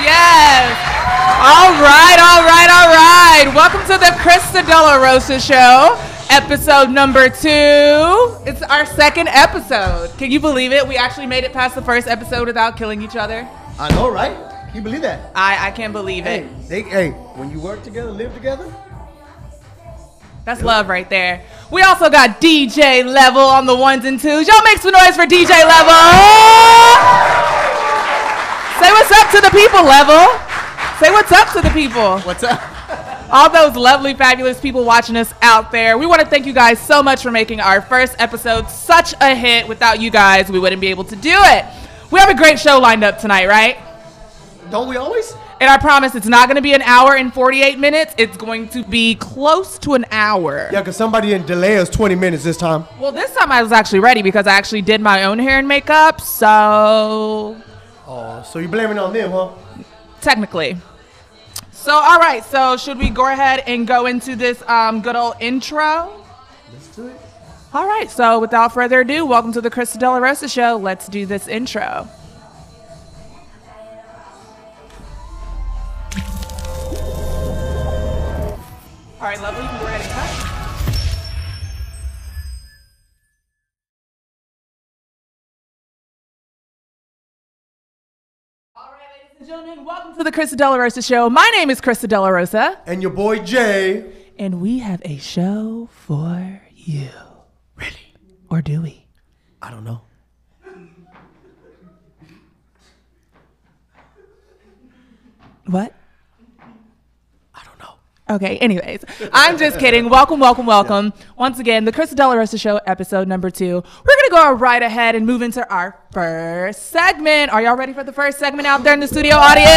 yes. All right. Welcome to the Krista Rosa Show, episode number 2. It's our second episode. Can you believe it? We actually made it past the first episode without killing each other. I know, right? Can you believe that? I can't believe it. Hey, when you work together, live together. That's love right there. We also got DJ Level on the ones and twos. Y'all make some noise for DJ Level. Say what's up to the people, Level. Say what's up to the people. What's up? All those lovely, fabulous people watching us out there. We want to thank you guys so much for making our first episode such a hit. Without you guys, we wouldn't be able to do it. We have a great show lined up tonight, right? Don't we always? And I promise it's not going to be an hour and 48 minutes. It's going to be close to an hour. Yeah, because somebody didn't delay us 20 minutes this time. Well, this time I was actually ready because I actually did my own hair and makeup, so... Oh, so you're blaming it on them, huh? Technically. So, all right. So, should we go ahead and go into this good old intro? Let's do it. All right. So, without further ado, welcome to the Krista Rosa Show. Let's do this intro. All right, lovely. You can go ahead and cut. Gentlemen, welcome to the Krista Rosa Show. My name is Krista Rosa. And your boy Jay. And we have a show for you. Really? Or do we? I don't know. What? I don't know. Okay, anyways, I'm just kidding. Welcome. Yeah. Once again, the Krista Rosa Show, episode number 2. We're going to go right ahead and move into our first segment. Are y'all ready for the first segment out there in the studio audience?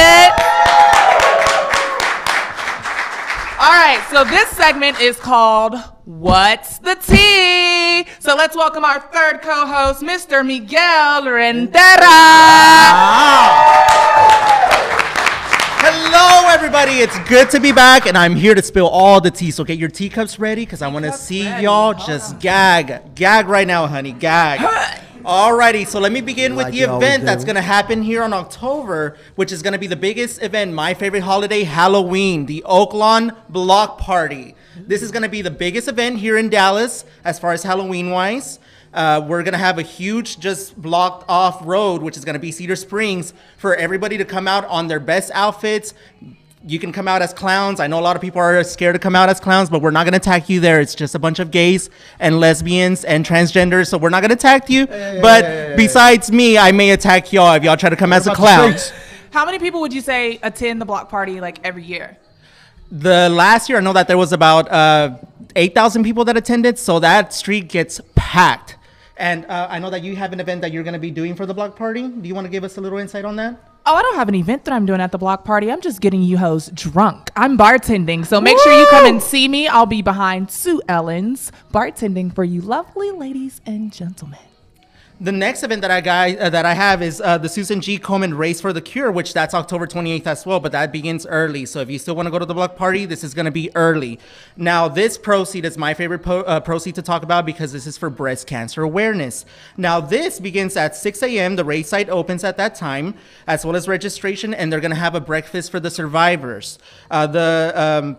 All right, so this segment is called What's the Tea? So let's welcome our third co-host, Mr. Miguel Rendera. Hello, everybody. It's good to be back, and I'm here to spill all the tea. So get your teacups ready, because I want to see y'all just gag. Gag right now, honey. Gag. Alrighty, so let me begin with the event that's going to happen here on October, which is going to be the biggest event, my favorite holiday, Halloween, the Oaklawn Block Party. This is going to be the biggest event here in Dallas as far as Halloween-wise. We're going to have a huge just blocked off road, which is going to be Cedar Springs, for everybody to come out on their best outfits. You can come out as clowns. I know a lot of people are scared to come out as clowns, but we're not going to attack you there. It's just a bunch of gays and lesbians and transgenders, so we're not going to attack you. Besides me, I may attack y'all if y'all try to come as a clown. How many people would you say attend the block party like every year? The last year, I know that there was about 8,000 people that attended, so that street gets packed. And I know that you have an event that you're going to be doing for the block party. Do you want to give us a little insight on that? Oh, I don't have an event that I'm doing at the block party. I'm just getting you hoes drunk. I'm bartending, so make sure you come and see me. I'll be behind Sue Ellen's bartending for you lovely ladies and gentlemen. The next event that I have is the Susan G. Komen Race for the Cure, which that's October 28th as well, but that begins early. So if you still want to go to the block party, this is going to be early. Now, this proceed is my favorite proceed to talk about because this is for breast cancer awareness. Now, this begins at 6 a.m. The race site opens at that time, as well as registration, and they're going to have a breakfast for the survivors. The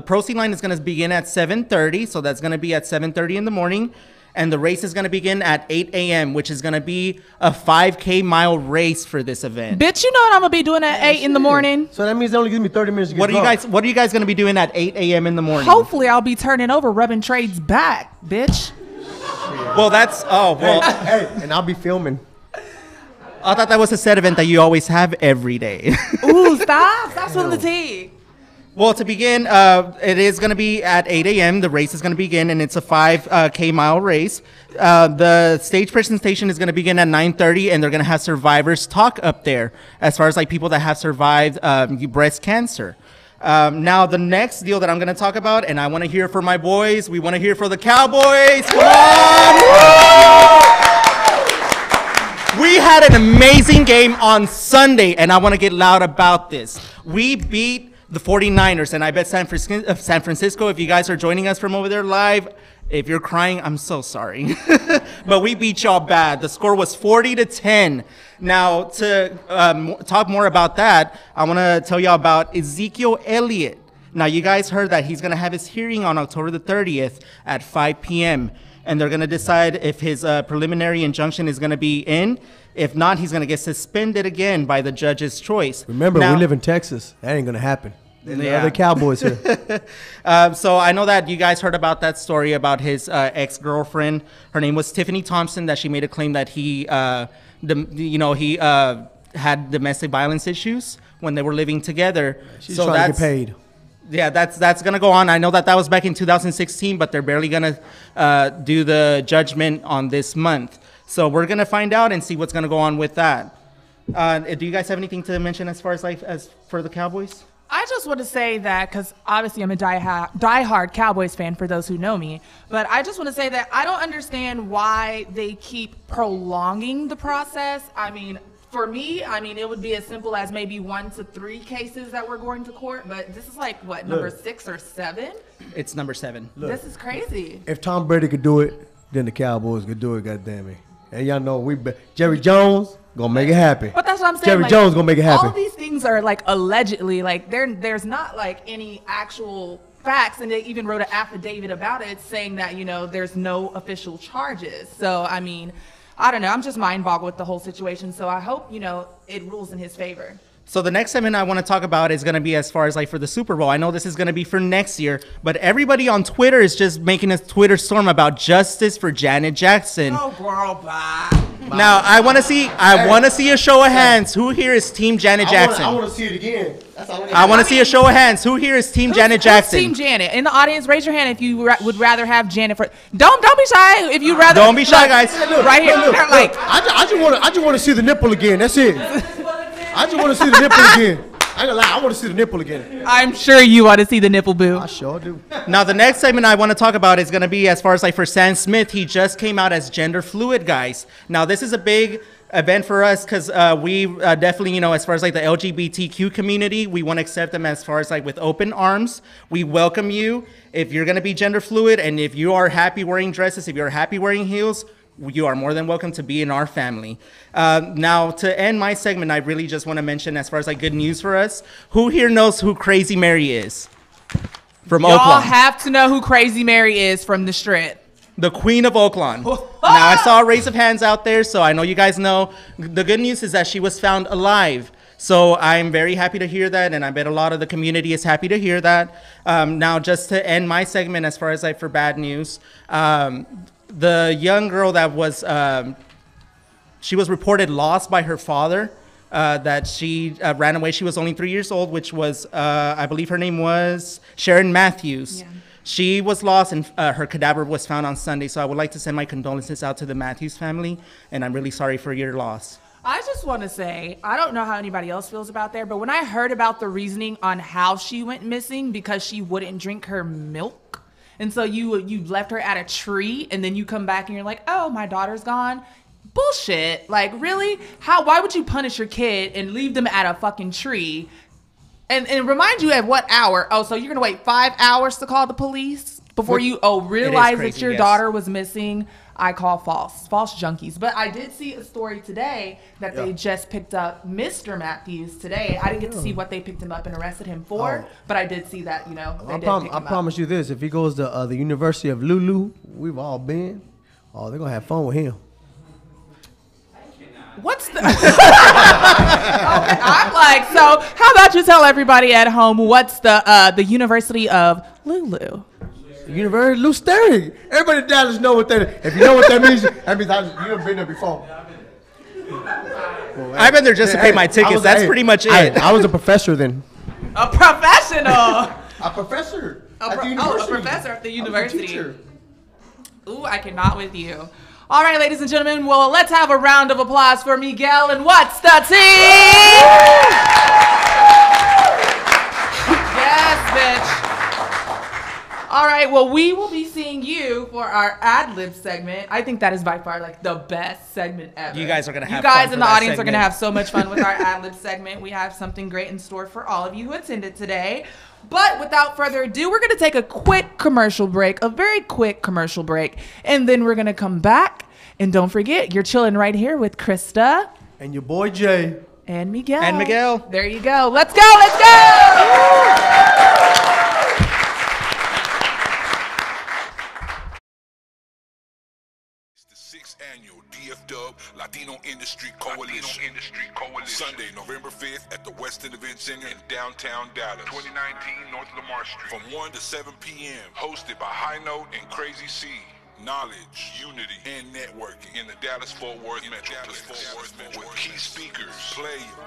proceed line is going to begin at 7:30, so that's going to be at 7:30 in the morning. And the race is going to begin at 8 a.m., which is going to be a 5K mile race for this event. Bitch, you know what I'm going to be doing at 8 in the morning? So that means they only give me 30 minutes to get drunk. What are you guys going to be doing at 8 a.m. in the morning? Hopefully, I'll be turning over, rubbing trades back, bitch. Well, that's... Oh, well... Hey, and I'll be filming. I thought that was a set event that you always have every day. Ooh, stop. Stop spilling the tea. Well, to begin, it is going to be at 8 a.m. The race is going to begin, and it's a 5K mile race. The stage presentation is going to begin at 9:30, and they're going to have survivors talk up there as far as like people that have survived breast cancer. Now, the next deal that I'm going to talk about, and I want to hear for my boys. We want to hear for the Cowboys. Come on! We had an amazing game on Sunday, and I want to get loud about this. We beat the 49ers, and I bet San Francisco, if you guys are joining us from over there live, if you're crying, I'm so sorry. But we beat y'all bad. The score was 40-10. Now, to talk more about that, I want to tell y'all about Ezekiel Elliott. Now, you guys heard that he's going to have his hearing on October the 30th at 5 p.m., and they're going to decide if his preliminary injunction is going to be in. If not, he's going to get suspended again by the judge's choice. Remember, we live in Texas. That ain't going to happen. There are the Cowboys here. So I know that you guys heard about that story about his ex-girlfriend. Her name was Tiffany Thompson, that she made a claim that he had domestic violence issues when they were living together. She's trying to get paid. Yeah, that's going to go on. I know that was back in 2016, but they're barely going to do the judgment on this month. So we're going to find out and see what's going to go on with that. Do you guys have anything to mention as far as for the Cowboys? I just want to say that, because obviously I'm a diehard Cowboys fan for those who know me, but I just want to say that I don't understand why they keep prolonging the process. I mean, for me, it would be as simple as maybe 1 to 3 cases that we're going to court, but this is like, what, number 6 or 7? It's number 7. Look, this is crazy. If Tom Brady could do it, then the Cowboys could do it, goddamn it. And y'all know Jerry Jones gonna make it happen. But that's what I'm saying. Jerry Jones gonna make it happen. All these things are like allegedly, like there's not like any actual facts, and they even wrote an affidavit about it saying that, there's no official charges. So I mean, I don't know. I'm just mind boggled with the whole situation. So I hope, it rules in his favor. So the next segment I want to talk about is going to be as far as like for the Super Bowl. I know this is going to be for next year, but everybody on Twitter is just making a Twitter storm about justice for Janet Jackson. Oh, girl, bye. Now I want to see a show of hands. Who here is Team Janet Jackson? I want to see it again. That's all I want to see a show of hands. Who here is Team Janet Jackson? Team Janet? In the audience, raise your hand if you would rather have Janet for. Don't be shy. If you rather. Don't be shy, guys. Right here. Look, I just want to see the nipple again. That's it. I just want to see the nipple again. I ain't gonna lie, I want to see the nipple again. I'm sure you want to see the nipple, boo. I sure do. Now, the next segment I want to talk about is going to be as far as like for Sam Smith. He just came out as gender fluid, guys. Now, this is a big event for us because we definitely, as far as like the LGBTQ community, we want to accept them as far as like with open arms. We welcome you if you're going to be gender fluid, and if you are happy wearing dresses, if you're happy wearing heels, you are more than welcome to be in our family. Now, to end my segment, I really just want to mention, as far as like good news for us, who here knows who Crazy Mary is? From Oakland. Y'all have to know who Crazy Mary is from the Strip. The Queen of Oakland. Now, I saw a raise of hands out there, so I know you guys know. The good news is that she was found alive. So I'm very happy to hear that, and I bet a lot of the community is happy to hear that. Now, just to end my segment, as far as like for bad news, the young girl that was, she was reported lost by her father, that she ran away. She was only 3 years old, which was, I believe her name was Sharon Matthews. Yeah. She was lost, and her cadaver was found on Sunday. So I would like to send my condolences out to the Matthews family, and I'm really sorry for your loss. I just want to say, I don't know how anybody else feels about there, but when I heard about the reasoning on how she went missing because she wouldn't drink her milk, and so you left her at a tree, and then you come back and you're like, oh, my daughter's gone. Bullshit. Like, really? Why would you punish your kid and leave them at a fucking tree? And remind you at what hour? Oh, so you're going to wait 5 hours to call the police before you realize that your daughter was missing? I call false junkies. But I did see a story today that they just picked up Mr. Matthews today. I didn't get to see what they picked him up and arrested him for, but I did see that, I promise you this. If he goes to the University of Lulu, we've all been, they're going to have fun with him. What's the... Okay, I'm like, so how about you tell everybody at home what's the University of Lulu? University of Lou Sterling. Everybody in Dallas know what that is. If you know what that means, that means you've been there before. I've been there just to pay my tickets. That's pretty much it. I was a professor then. A professional. A professor. A professor at the university. Ooh, I cannot with you. All right, ladies and gentlemen, well, let's have a round of applause for Miguel and What's the Tea? Yes, bitch. All right, well, we will be seeing seeing you for our ad-lib segment. I think that is by far like the best segment ever. You guys are going to have You guys fun in for the that audience are going to segment. have so much fun with our ad-lib segment. We have something great in store for all of you who attended today. But without further ado, we're going to take a quick commercial break, a very quick commercial break. And then we're going to come back. And don't forget, you're chilling right here with Krista. And your boy Jay. And Miguel. And Miguel. There you go. Let's go. Let's go. Annual DF Latino Industry Coalition. Sunday, November 5th at the Westin Event Center in downtown Dallas. 2019 North Lamar Street. From 1 to 7 p.m. Hosted by High Note and Crazy C. Knowledge, unity, and networking in the Dallas-Fort Worth Metroplex. With key speakers,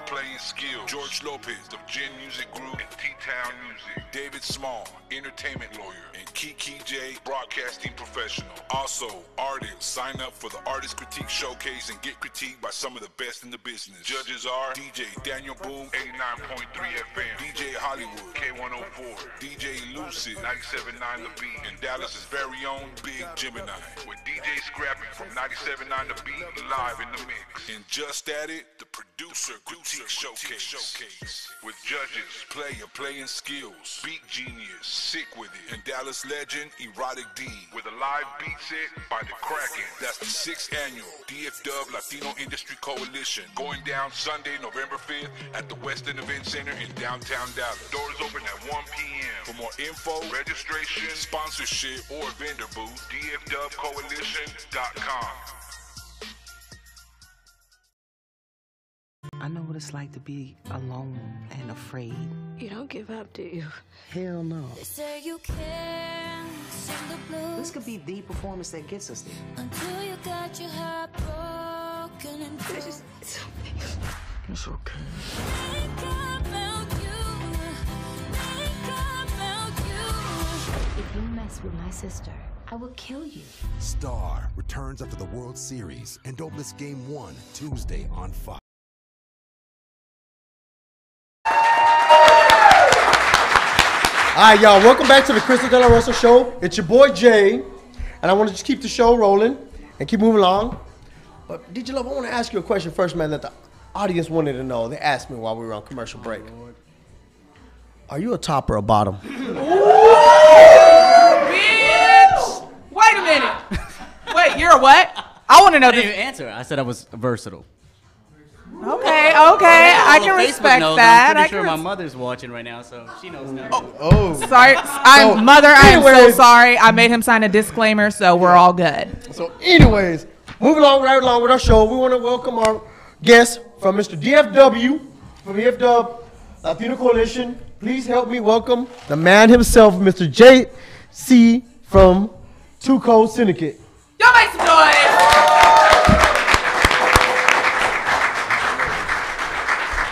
playing skill, George Lopez of Gen Music Group and T-Town Music, David Small, entertainment lawyer, and Kiki J, broadcasting professional. Also, artists, sign up for the Artist Critique Showcase and get critiqued by some of the best in the business. Judges are DJ Daniel Boone, 89.3 FM, DJ Hollywood, K104, DJ Lucid, 97.9 The Beat, and Dallas's very own Big Gemini, with DJ Scrappy from 97.9 The Beat live in the mix. And just at it, the Producer Critique Showcase. With judges, playing skills, beat genius, sick with it, and Dallas legend Erotic D, with a live beat set by the Kraken. That's the 6th annual DF Latino Industry Coalition, going down Sunday, November 5th at the Westin Event Center in downtown Dallas. Doors open at 1 p.m. For more info, registration, sponsorship, or vendor booth, dfdubcoalition.com. I know what it's like to be alone and afraid. You don't give up, do you? Hell no. They say you can't sing the blues This could be the performance that gets us there. until you got your heart broken and bruised. It's okay. Think about you. Think about you. If you mess with my sister, I will kill you. Star returns after the World Series and don't miss Game 1 Tuesday on Fox. All right, y'all. Welcome back to the Krista De La Rosa Show. It's your boy Jay, and I want to just keep the show rolling and keep moving along. But DJ Love, I want to ask you a question first, man, that the audience wanted to know. They asked me while we were on commercial break. Are you a top or a bottom? Bitch! Wait a minute. Wait, you're a what? I want to know I didn't this. even answer. I said I was versatile. Okay, I can respect that. I'm I pretty sure can my mother's watching right now, so she knows now. Sorry, Mother, I am so anyways- sorry. I made him sign a disclaimer, so we're all good. So anyways, moving on right along with our show, we want to welcome our guest from Mr. DFW, from DFW Latino Coalition. Please help me welcome the man himself, Mr. JC from Two Cold Syndicate. Y'all make some noise.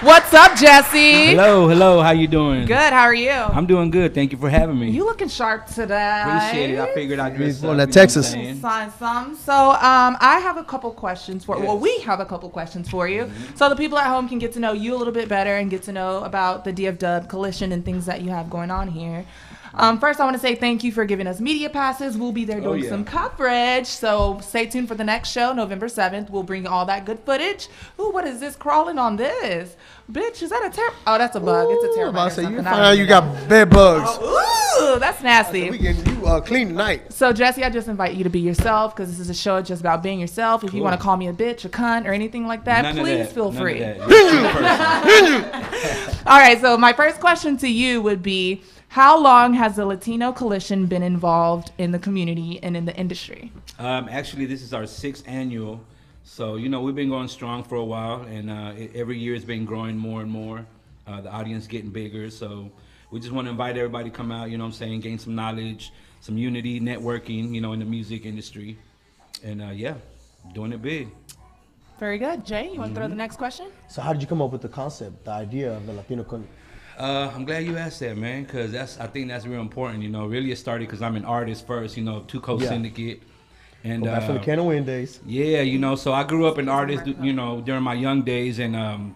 What's up, Jesse? Hello, how you doing? Good, how are you? I'm doing good, thank you for having me. You looking sharp today. Appreciate it, I figured I'd dress Born up, at you know what Texas. I'm saying? Sign some. So I have a couple questions for well, we have a couple questions for you. So the people at home can get to know you a little bit better and get to know about the DFW Coalition and things that you have going on here. First, I want to say thank you for giving us media passes. We'll be there doing some coverage. So stay tuned for the next show, November 7th. We'll bring you all that good footage. Ooh, what is this crawling on this? Bitch, is that a terror? Oh, that's a bug. It's a terror. I say you find out you got bed bugs. Ooh, that's nasty. We getting you clean tonight. So, Jesse, I just invite you to be yourself because this is a show just about being yourself. If you want to call me a bitch, a cunt, or anything like that, None of please that, feel none free. of that. You're a true person. All right, so my first question to you would be, how long has the Latino Coalition been involved in the community and in the industry? Actually, this is our 6th annual. So, you know, we've been going strong for a while, and every year it's been growing more and more. The audience getting bigger. So we just want to invite everybody to come out, you know what I'm saying, gain some knowledge, some unity, networking, you know, in the music industry. And yeah, doing it big. Very good. Jay, you want to throw the next question? So how did you come up with the concept, the idea of the Latino Coalition? I'm glad you asked that, man, because I think that's real important. You know, really it started because I'm an artist first, you know, Two Coast Syndicate. And Back from the Can of Wind days. Yeah, you know, so I grew up an artist, you know, during my young days, and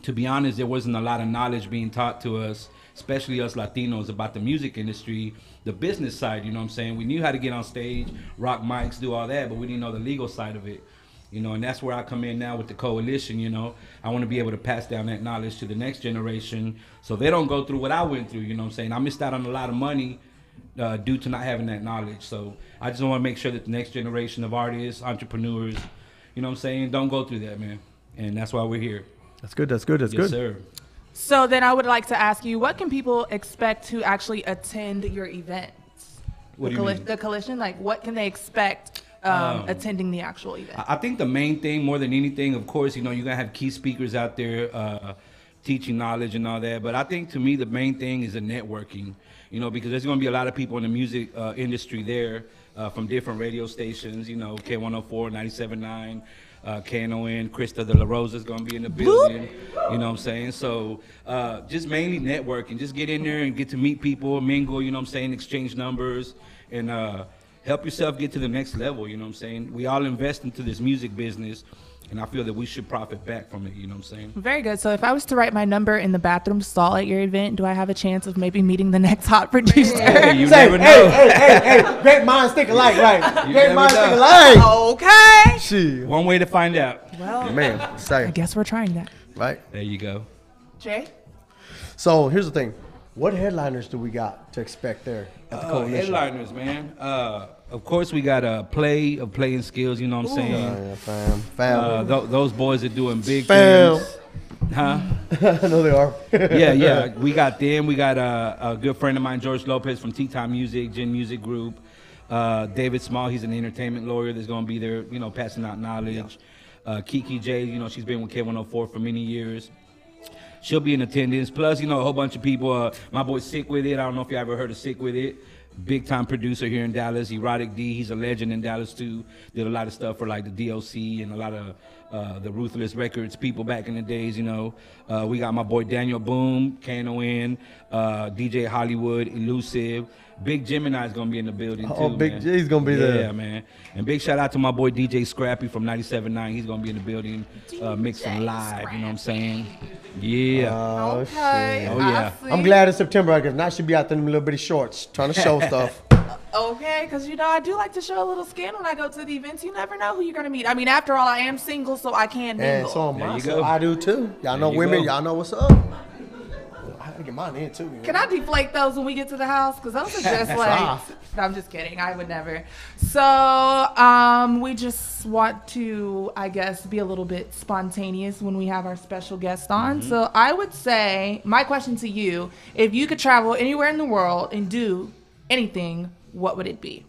to be honest, there wasn't a lot of knowledge being taught to us, especially us Latinos, about the music industry, the business side, you know what I'm saying? We knew how to get on stage, rock mics, do all that, but we didn't know the legal side of it. You know, and that's where I come in now with the coalition, you know. I want to be able to pass down that knowledge to the next generation so they don't go through what I went through, you know what I'm saying? I missed out on a lot of money due to not having that knowledge. So I just want to make sure that the next generation of artists, entrepreneurs, you know what I'm saying, don't go through that, man. And that's why we're here. That's good. That's good. That's Yes, good. sir. So then I would like to ask you, what can people expect to actually attend your events? What do you mean? The coalition, like what can they expect attending the actual event? I think the main thing, more than anything, of course, you know, you're going to have key speakers out there teaching knowledge and all that. But I think, to me, the main thing is the networking, you know, because there's going to be a lot of people in the music industry there from different radio stations, you know, K104, 97.9. KNON, Krista the Rosa is gonna be in the building. You know what I'm saying? So just mainly networking. Just get in there and get to meet people, mingle, you know what I'm saying, exchange numbers, and help yourself get to the next level, you know what I'm saying? We all invest into this music business, and I feel that we should profit back from it, you know what I'm saying? Very good. So if I was to write my number in the bathroom stall at your event, do I have a chance of maybe meeting the next hot producer? Hey, you never know. Hey, great minds think alike, right? You Great never minds know. think alike. Okay. Shit. One way to find out. Well, Man, say, I guess we're trying that. right? There you go. Jay? So here's the thing. What headliners do we got to expect there at the coalition? Headliners, man. Of course, we got a play of playing skills, you know what I'm saying? Yeah, fam. Those boys are doing big Fam. things. Huh? I know they are. Yeah. We got them. We got a good friend of mine, George Lopez from T-Time Music, Gen Music Group. David Small, he's an entertainment lawyer that's going to be there, you know, passing out knowledge. Kiki J, you know, she's been with K104 for many years. She'll be in attendance. Plus, you know, a whole bunch of people. My boy Sick With It. I don't know if you ever heard of Sick With It. Big time producer here in Dallas. Erotic D, he's a legend in Dallas too. Did a lot of stuff for like the DOC and a lot of the Ruthless Records people back in the days, you know. We got my boy Daniel Boom, KNON, DJ Hollywood, Elusive. Big Gemini's gonna be in the building too. Oh, Big man. J's gonna be there. Yeah, man. And big shout out to my boy DJ Scrappy from 97.9. He's gonna be in the building, mixing live. You know what I'm saying? Yeah. Okay. Oh, yeah. I see. I'm glad it's September because now she'll be out there in them little bitty shorts trying to show stuff. Okay, because, you know, I do like to show a little skin when I go to the events. You never know who you're going to meet. I mean, after all, I am single, so I can mingle. And so am There I. you So go. I do too. Y'all know you women. go. Y'all know what's up. I gotta get mine in too. You know? Can I deflate those when we get to the house? Because those are just like, off. no, I'm just kidding. I would never. So we just want to, I guess, be a little bit spontaneous when we have our special guest on. Mm-hmm. So I would say, my question to you, if you could travel anywhere in the world and do anything, what would it be?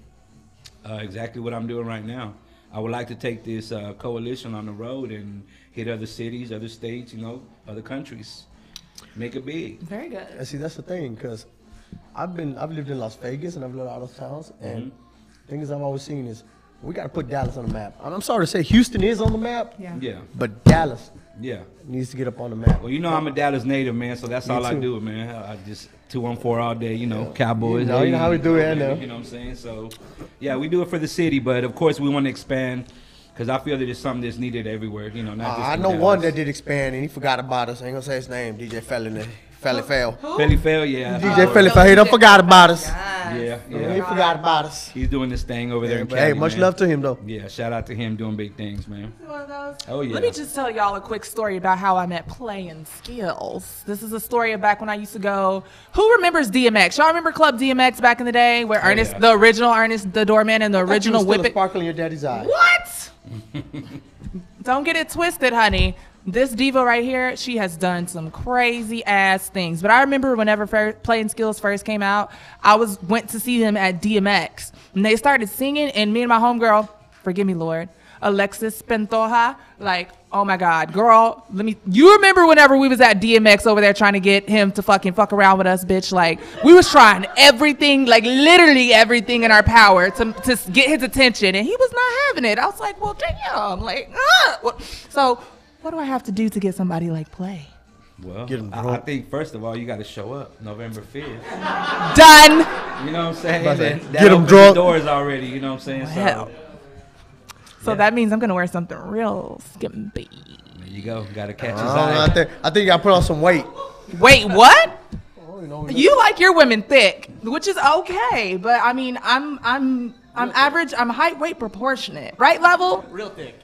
Exactly what I'm doing right now. I would like to take this coalition on the road and hit other cities, other states, you know, other countries. Make it big. Very good. And see, that's the thing, because I've lived in Las Vegas and I've lived out of towns, and the thing is I've always seen is we got to put Dallas on the map. I'm sorry to say Houston is on the map, Yeah. but Dallas Yeah. needs to get up on the map. Well, you know I'm a Dallas native, man, so that's Me all I too. do, man. I just 214 all day, you know, Cowboys. You know how we do it, I know. You know what I'm saying? So, yeah, we do it for the city, but of course we want to expand because I feel that it's something that's needed everywhere, you know, not just I in know Dallas. one that did expand and he forgot about us. I ain't gonna say his name. DJ Felly Fail. Philly Fail, yeah. DJ Felly Fail. He done forgot about us. Yeah, He yeah. forgot about us. He's doing this thing over there in But Cali, hey, much man. love to him though. Yeah, shout out to him doing big things, man. One of those. Oh, yeah. Let me just tell y'all a quick story about how I met Playing Skills. This is a story of back when I used to go. Who remembers DMX? Y'all remember Club DMX back in the day, where Ernest, yeah. the original Ernest, the doorman, and the original Whip It. Sparkle in your daddy's eye. What? Don't get it twisted, honey. This diva right here, she has done some crazy ass things. But I remember whenever Playing Skills first came out, I went to see them at DMX, and they started singing, and me and my homegirl, forgive me, Lord, Alexis Pantoja, like, oh my God, girl, you remember whenever we was at DMX over there trying to get him to fuck around with us, bitch? Like, we was trying everything, like literally everything in our power to get his attention, and he was not having it. I was like, well, damn, like, so what do I have to do to get somebody like Play? Well, Get 'em I drunk. think first of all you got to show up November 5th. Done. You know what I'm saying? About to That get 'em opens drunk. the doors already. You know what I'm saying? Hell. So Yeah. that means I'm gonna wear something real skimpy. There you go. Got to catch his eye. I think you gotta put on some weight. Wait, what? Oh, You like your women thick, which is okay. But I mean, I'm average. I'm height, weight proportionate. Right level? Real thick.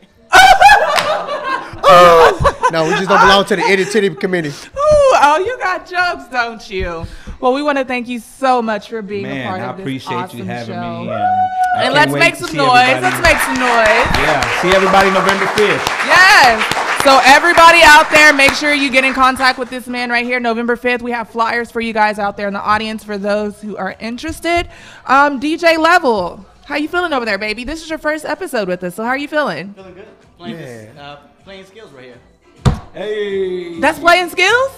No, we just don't belong to the itty titty committee. Ooh, oh, you got jokes, don't you? Well, we want to thank you so much for being a part of this appreciate awesome you having show. me. And let's make some noise. Let's make some noise. Yeah, see everybody November 5th. Yes. So everybody out there, make sure you get in contact with this man right here, November 5th. We have flyers for you guys out there in the audience for those who are interested. DJ Level, how you feeling over there, baby? This is your first episode with us, so how are you feeling? Feeling good. Playing skills right here. Hey. That's playing skills?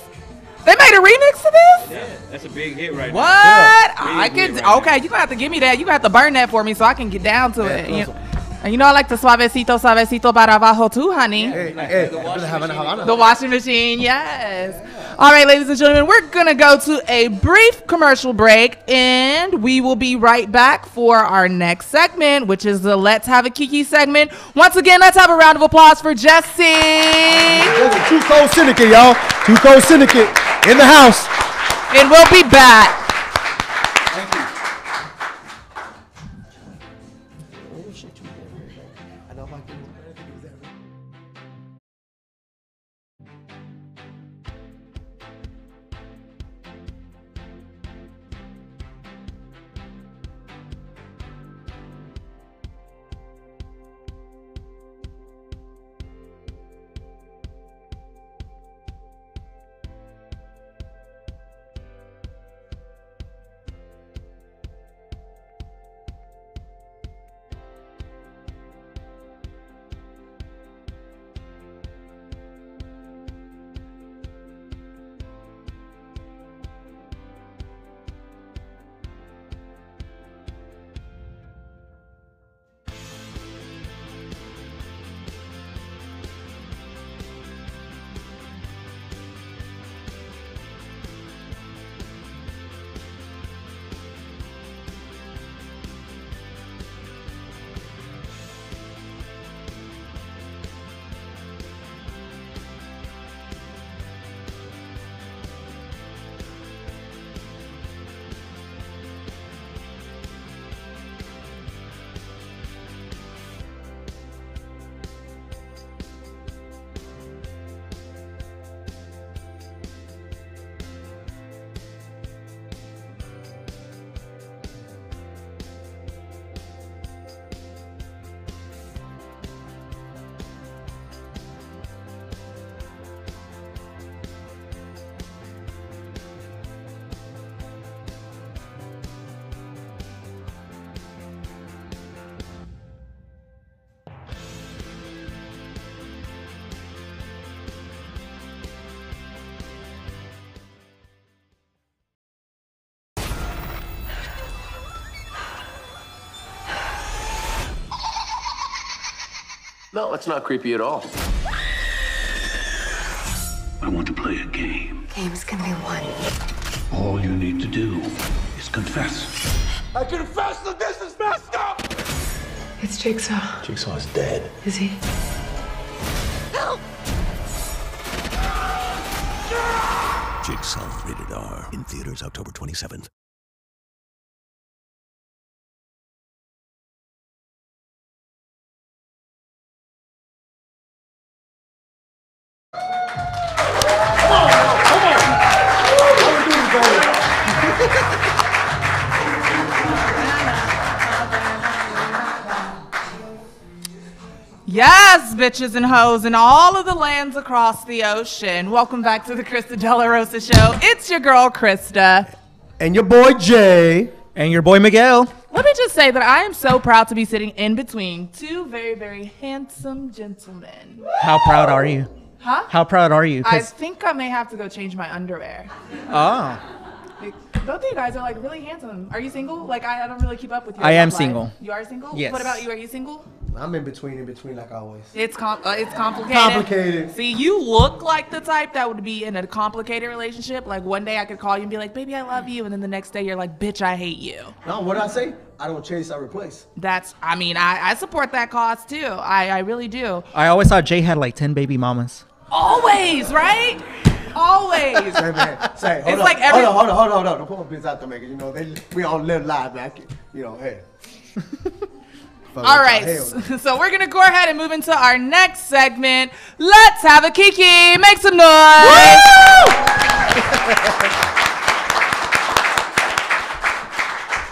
They made a remix to this? Yeah, that's a big hit right What? now. I could. Okay, you gonna have to give me that. You gonna have to burn that for me so I can get down to it. And you know I like the suavecito para abajo too, honey. The washing machine, yes. All right, ladies and gentlemen, we're gonna go to a brief commercial break, and we will be right back for our next segment, which is the Let's Have a Kiki segment. Once again, let's have a round of applause for Jesse. Two Cold Syndicate, y'all. Two Cold Syndicate in the house. And we'll be back. No, it's not creepy at all. I want to play a game. Games can be won. All you need to do is confess. I confess that this is messed up! It's Jigsaw. Jigsaw is dead. Is he? Help! Jigsaw, rated R. In theaters October 27th. Yes, bitches and hoes in all of the lands across the ocean. Welcome back to the Krista Della Rosa Show. It's your girl, Krista. And your boy, Jay. And your boy, Miguel. Let me just say that I am so proud to be sitting in between two very, very handsome gentlemen. How proud are you? Huh? How proud are you? I think I may have to go change my underwear. Oh. Both of you guys are like really handsome. Are you single? Like I don't really keep up with you. I am single. You are single? Yes. What about you? Are you single? I'm in between like always. It's complicated. Complicated. See, you look like the type that would be in a complicated relationship. Like one day I could call you and be like, baby, I love you. And then the next day you're like, bitch, I hate you. No, what did I say? I don't chase, I replace. I support that cause too. I really do. I always thought Jay had like 10 baby mamas. Always, right? Always. Say, man. Say, hold It's on. like every- Hold on. Don't put my business out there, man. 'Cause, you know, we all live live, man. You know, hey. All right, so we're gonna go ahead and move into our next segment. Let's have a Kiki. Make some noise.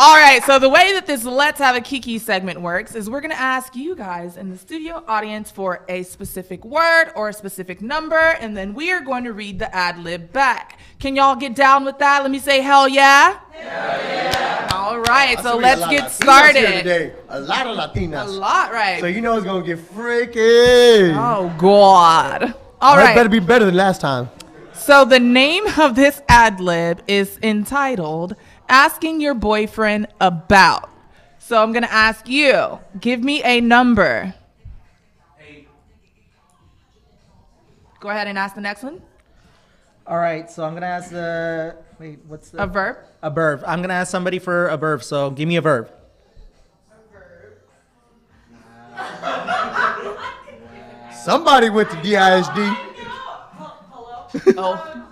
All right, so the way that this Let's Have a Kiki segment works is we're gonna ask you guys in the studio audience for a specific word or a specific number, and then we are going to read the ad lib back. Can y'all get down with that? Let me say hell yeah. Hell yeah. All right, so let's get started. Today. A lot of Latinas. A lot, right? So you know it's gonna get freaky. Oh God. All It right. better be better than last time. So the name of this ad lib is entitled Asking Your Boyfriend About. So I'm going to ask you, give me a number. 8. Go ahead and ask the next one. All right, so I'm gonna ask the what's the A verb. A verb. I'm gonna ask somebody for a verb. So give me a verb. Somebody went to DISD. Oh.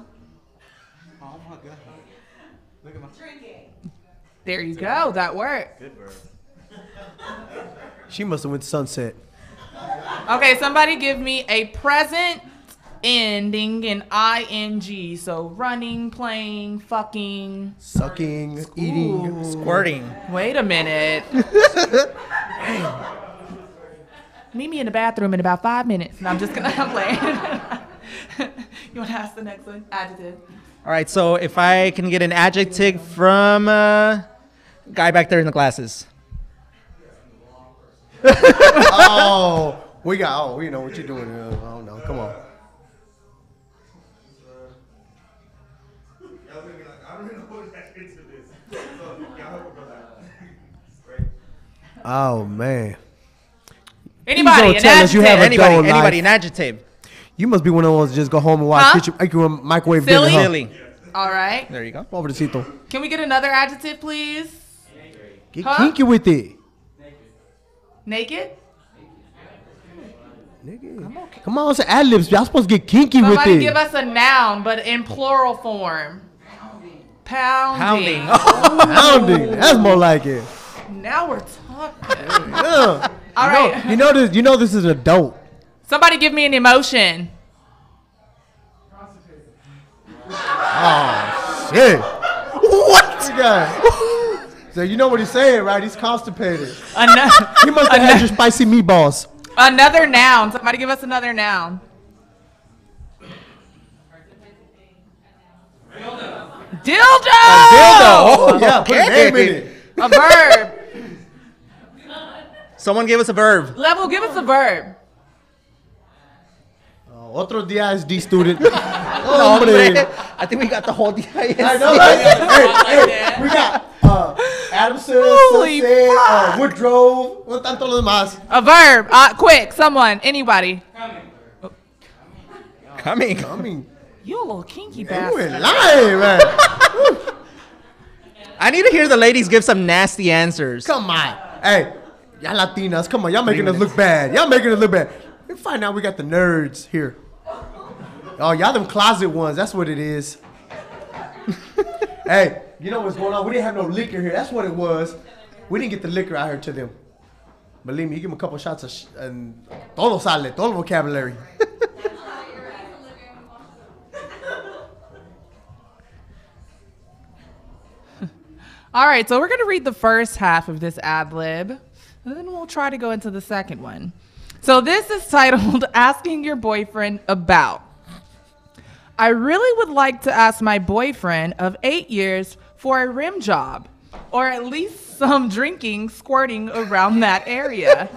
There you go. That worked. Good verb. She must have went to Sunset. Okay, somebody give me a present ending in ing. So running, playing, fucking, Sucking, eating, squirting. Wait a minute. Meet me in the bathroom in about 5 minutes. And I'm just gonna play. You want to ask the next one? Adjective. All right, so if I can get an adjective from guy back there in the glasses. Oh, we know what you're doing. I don't know. Come on. Oh man. Anybody, Please don't an tell us you have adjective. a dull Anybody, life. an adjective. You must be one of those just go home and watch Huh? kitchen microwave Silly? dinner. Huh? Silly. All right. There you go. Over the Cito. Can we get another adjective, please? Get Huh? kinky with it. Naked? Nigga. Come on, it's ad libs. Y'all supposed to get kinky Somebody with it. give us a noun, but in plural form. Pounding. Pounding. That's more like it. Now we're talking. Yeah. All right. You know this is an adult. Somebody give me an emotion. Oh shit. What? So you know what he's saying, right? He's constipated. He must have had your spicy meatballs. Another noun. Somebody give us another noun. Dildo. Oh yeah, put a name in it. A verb. Someone give us a verb. Level, give us a verb. Otro DISD student. Oh, Hombre. I think we got the whole DIS. I know, right? hey, we got Adamson, Holy Sunset, Woodrow. ¿Dónde están todos los demás? A verb. Quick. Someone. Anybody. Coming. You a little kinky You bastard. ain't lying, man. I need to hear the ladies give some nasty answers. Come on. Hey, y'all Latinas, come on. Y'all making us look bad. We find out we got the nerds here. Oh, y'all them closet ones. That's what it is. Hey, you know what's going on? We didn't have no liquor here. That's what it was. We didn't get the liquor out here to them. Believe me, you give them a couple shots of and todo sale, todo vocabulary. All right, so we're going to read the first half of this ad lib, and then we'll try to go into the second one. So this is titled Asking Your Boyfriend About. I really would like to ask my boyfriend of 8 years for a rim job, or at least some drinking, squirting around that area.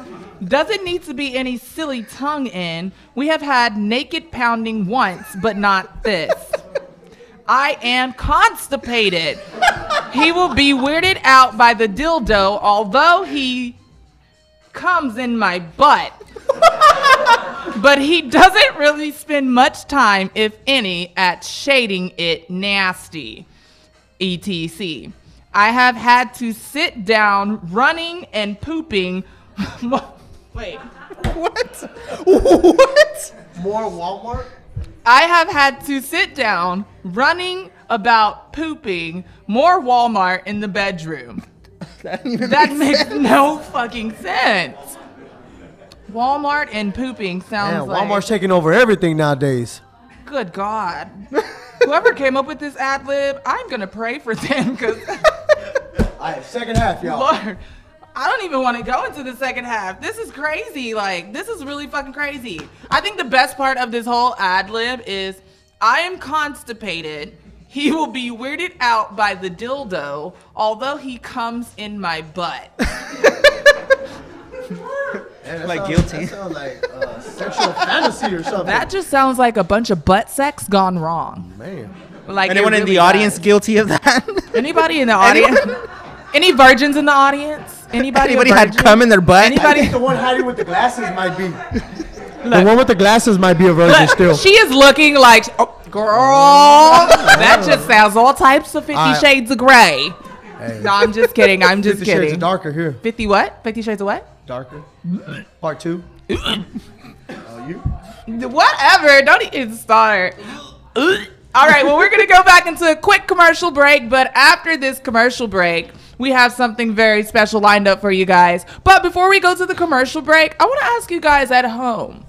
Doesn't need to be any silly tongue in. We have had naked pounding once, but not this. I am constipated. He will be weirded out by the dildo, although he comes in my butt. But he doesn't really spend much time, if any, at shading it nasty. ETC. I have had to sit down running and pooping. Wait. What? What? More Walmart? I have had to sit down, running about pooping, more Walmart in the bedroom. That makes no fucking sense. Walmart and pooping sounds like... Walmart's taking over everything nowadays. Good God. Whoever came up with this ad lib, I'm going to pray for them because... All right, second half, y'all. Lord, I don't even want to go into the second half. This is crazy. Like, this is really fucking crazy. I think the best part of this whole ad lib is I am constipated. He will be weirded out by the dildo, although he comes in my butt. Like guilty. That sounds like sexual fantasy or something. That just sounds like a bunch of butt sex gone wrong. Man. Like anyone in really the audience bad. guilty of that? Anybody in the audience? Any virgins in the audience? Anybody had cum in their butt? I think the one hiding with the glasses might be. The one with the glasses might be a virgin still. She is looking like, oh, girl. That just sounds all types of 50 Shades of Grey. Hey. No, I'm just kidding. I'm just 50 kidding. Shades of darker here. 50 what? 50 Shades of what? Darker. Part 2. You? Whatever. Don't even start. All right. Well, we're going to go back into a quick commercial break. But after this commercial break, we have something very special lined up for you guys. But before we go to the commercial break, I want to ask you guys at home,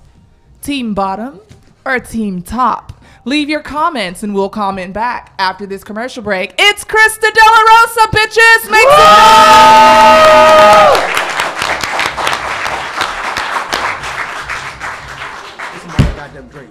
team bottom or team top? Leave your comments and we'll comment back after this commercial break. It's Krista De La Rosa, bitches. Make some noise. This is my goddamn drink.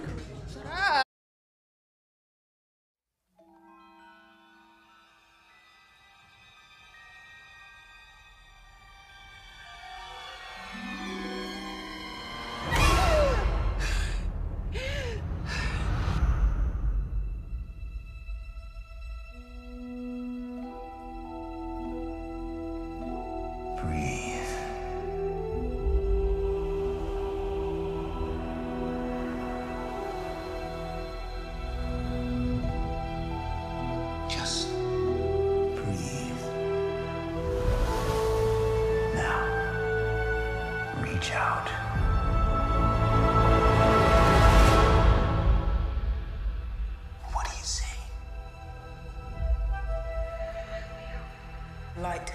Light.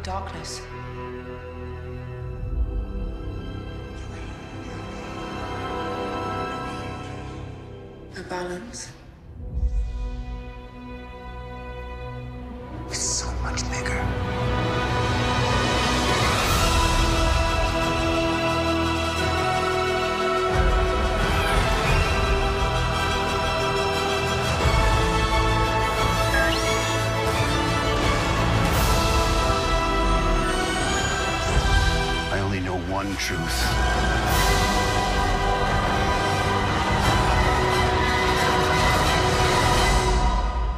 Darkness. The balance is so much bigger. One truth.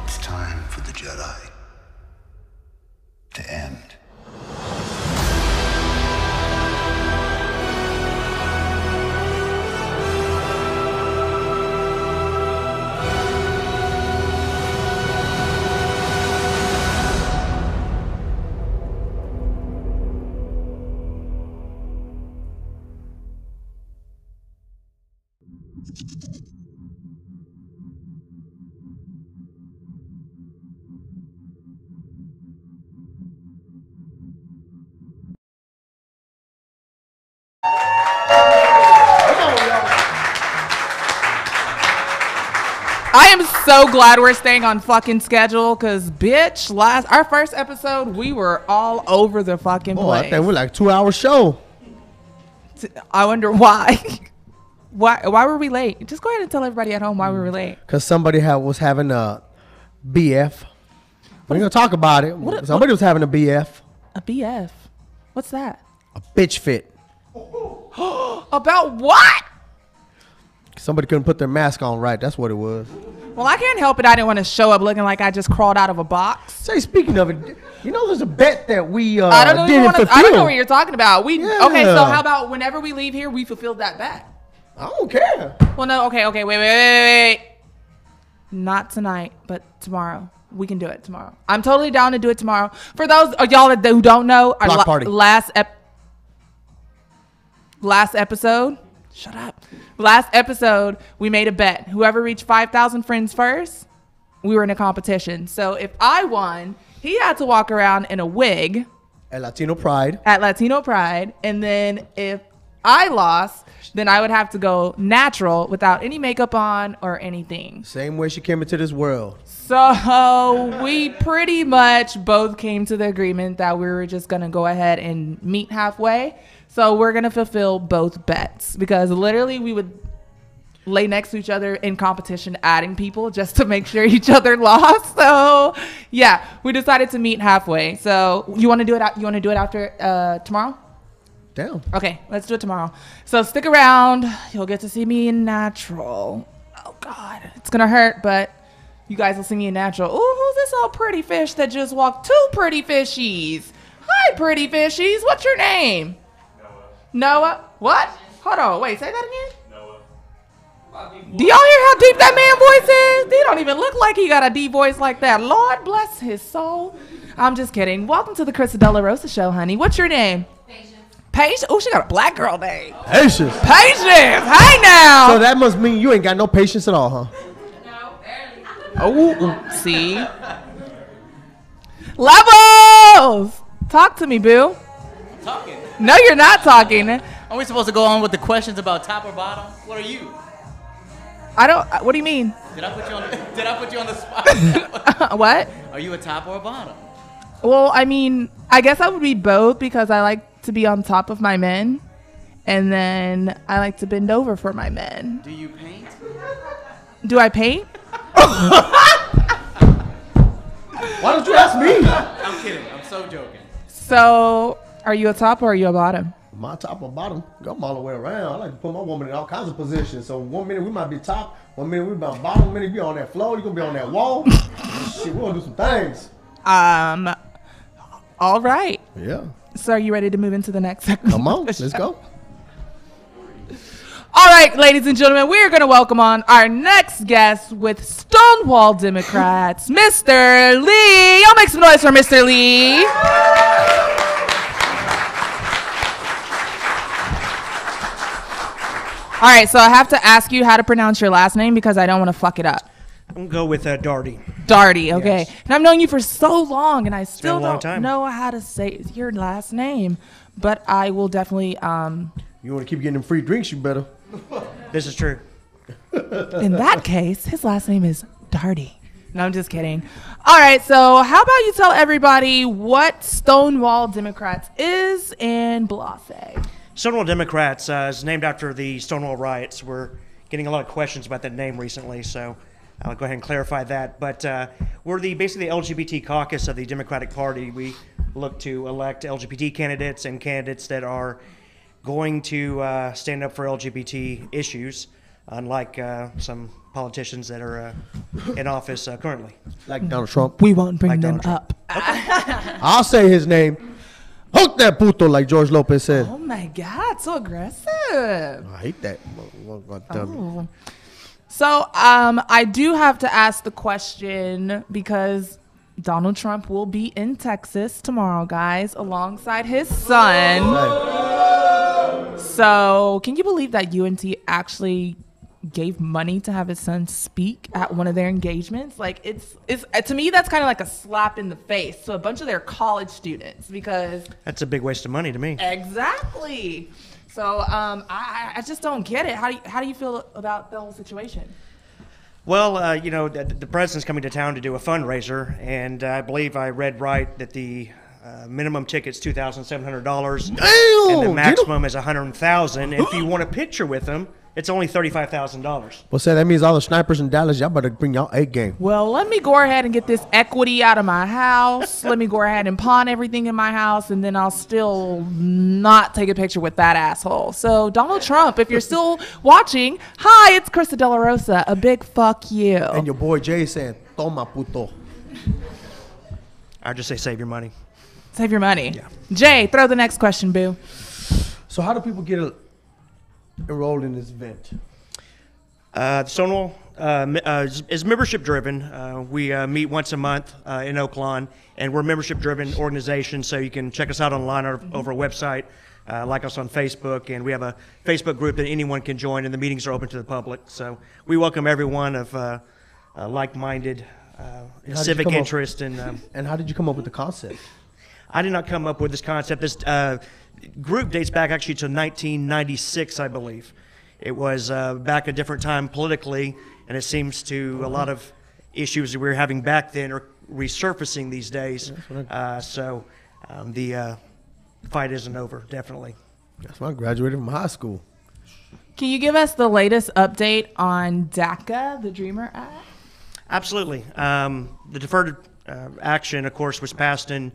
It's time for the Jedi to end. I am so glad we're staying on fucking schedule because, bitch, our first episode, we were all over the fucking place. I think we're like 2-hour show. I wonder why. Why were we late? Just go ahead and tell everybody at home why we were late. Because somebody was having a BF. We're going to talk about it. Somebody was having a BF. A BF? What's that? A bitch fit. About what? Somebody couldn't put their mask on right. That's what it was. Well, I can't help it. I didn't want to show up looking like I just crawled out of a box. Say, speaking of it, you know, there's a bet that we I don't know what you're talking about. Yeah. Okay, so how about whenever we leave here, we fulfilled that bet? I don't care. Well, no, okay, wait. Not tonight, but tomorrow. We can do it tomorrow. I'm totally down to do it tomorrow. For those of y'all who don't know, Block party. last episode, shut up. Last episode, we made a bet. Whoever reached 5,000 friends first, we were in a competition. So if I won, he had to walk around in a wig. At Latino Pride. And then if I lost, then I would have to go natural without any makeup on or anything. Same way she came into this world. So we pretty much both came to the agreement that we were just going to go ahead and meet halfway. So we're going to fulfill both bets because literally we would lay next to each other in competition, adding people just to make sure each other lost. So yeah, we decided to meet halfway. So you want to do it? You want to do it after tomorrow? Damn. Okay, let's do it tomorrow. So stick around. You'll get to see me in natural. Oh God, it's gonna hurt, but you guys will see me in natural. Ooh, who's this old pretty fish that just walked? Two pretty fishies. Hi, pretty fishies. What's your name? Noah. What? Hold on. Wait, say that again. Do y'all hear how deep that man voice is? He don't even look like he got a deep voice like that. Lord bless his soul. I'm just kidding. Welcome to the Krista De La Rosa show, honey. What's your name? Patience. Oh, she got a black girl name. Patience. Patience. Hey now. So that must mean you ain't got no patience at all, huh? No, barely. Oh, see. Levels. Talk to me, boo. Talking. No, you're not talking. Are we supposed to go on with the questions about top or bottom? What are you? I don't. What do you mean? Did I put you on the spot? What? Are you a top or a bottom? Well, I mean, I guess I would be both because I like to be on top of my men, and then I like to bend over for my men. Do you paint? Do I paint? Why don't you ask me? I'm kidding. I'm so joking. So, are you a top or are you a bottom? My top or bottom, I'm all the way around. I like to put my woman in all kinds of positions. So 1 minute we might be top, 1 minute we be on bottom, 1 minute we be on that floor, you gonna be on that wall. Shit, we're gonna do some things. All right. Yeah. So are you ready to move into the next segment? Come on, let's go. All right, ladies and gentlemen, we're going to welcome on our next guest with Stonewall Democrats, Mr. Lee. Y'all make some noise for Mr. Lee. All right, so I have to ask you how to pronounce your last name because I don't want to fuck it up. I'm going to go with Darty. Darty, okay. Yes. And I've known you for so long, and I still been a long don't time. know how to say your last name. But I will definitely... You want to keep getting them free drinks, you better. This is true. In that case, his last name is Darty. No, I'm just kidding. All right, so how about you tell everybody what Stonewall Democrats is and blase? Stonewall Democrats is named after the Stonewall riots. We're getting a lot of questions about that name recently, so I'll go ahead and clarify that. But we're basically the LGBT caucus of the Democratic Party. We look to elect LGBT candidates and candidates that are going to stand up for LGBT issues, unlike some politicians that are in office currently. Like Donald Trump. We won't bring Like them Donald up. I'll say his name. Hook that puto, like George Lopez said. Oh my God, so aggressive. I hate that. Oh. So I do have to ask the question because Donald Trump will be in Texas tomorrow, guys, alongside his son. So can you believe that UNT actually gave money to have his son speak at one of their engagements? Like it's to me that's kind of like a slap in the face to a bunch of their college students because That's a big waste of money to me. exactly. So I just don't get it. How do you feel about the whole situation? Well, the president's coming to town to do a fundraiser, and I believe I read right that the minimum ticket's $2,700, and the maximum is $100,000. And if you want a picture with him, it's only $35,000. Well, say that means all the snipers in Dallas, y'all better bring y'all A game. Well, let me go ahead and get this equity out of my house. Let me go ahead and pawn everything in my house, and then I'll still not take a picture with that asshole. So, Donald Trump, if you're still watching, hi, it's Krista De La Rosa. A big fuck you. And your boy Jay saying, toma puto. I just say save your money. Save your money. Yeah. Jay, throw the next question, boo. So how do people get enrolled in this event? Stonewall is membership driven. We meet once a month in Oak Lawn, and we're a membership driven organization, so you can check us out online over our website, like us on Facebook, and we have a Facebook group that anyone can join, and the meetings are open to the public. So we welcome everyone of like-minded civic interest. And how did you come up with the concept? I did not come up with this concept. This group dates back actually to 1996, I believe. It was back a different time politically, and it seems to a lot of issues that we were having back then are resurfacing these days. The fight isn't over, definitely. That's when I graduated from high school. Can you give us the latest update on DACA, the Dreamer Act? Absolutely. The deferred action, of course, was passed in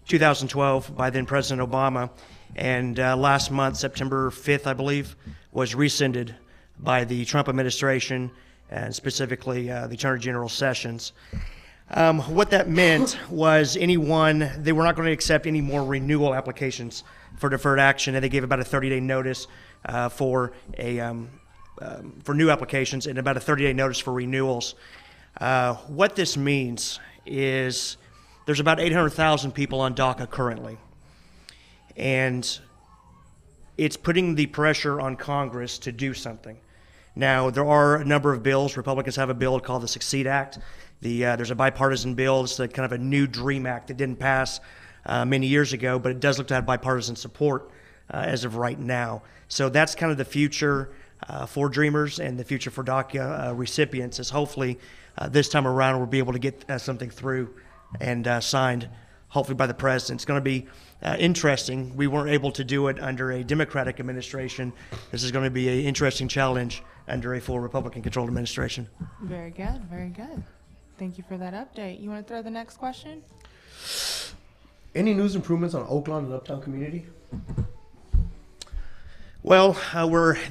2012 by then President Obama, and last month, September 5th, I believe, was rescinded by the Trump administration, and specifically the Attorney General Sessions. What that meant was they were not going to accept any more renewal applications for deferred action, and they gave about a 30-day notice for new applications and about a 30-day notice for renewals. What this means is there's about 800,000 people on DACA currently, and it's putting the pressure on Congress to do something. Now, there are a number of bills. Republicans have a bill called the Succeed Act. There's a bipartisan bill. It's kind of a new DREAM Act that didn't pass many years ago, but it does look to have bipartisan support as of right now. So that's kind of the future for Dreamers and the future for DACA recipients is hopefully this time around we'll be able to get something through and signed, hopefully by the president. It's going to be interesting. We weren't able to do it under a Democratic administration. This is going to be an interesting challenge under a full Republican-controlled administration. Very good, very good. Thank you for that update. You want to throw the next question? Any news improvements on Oakland and Uptown community? Well,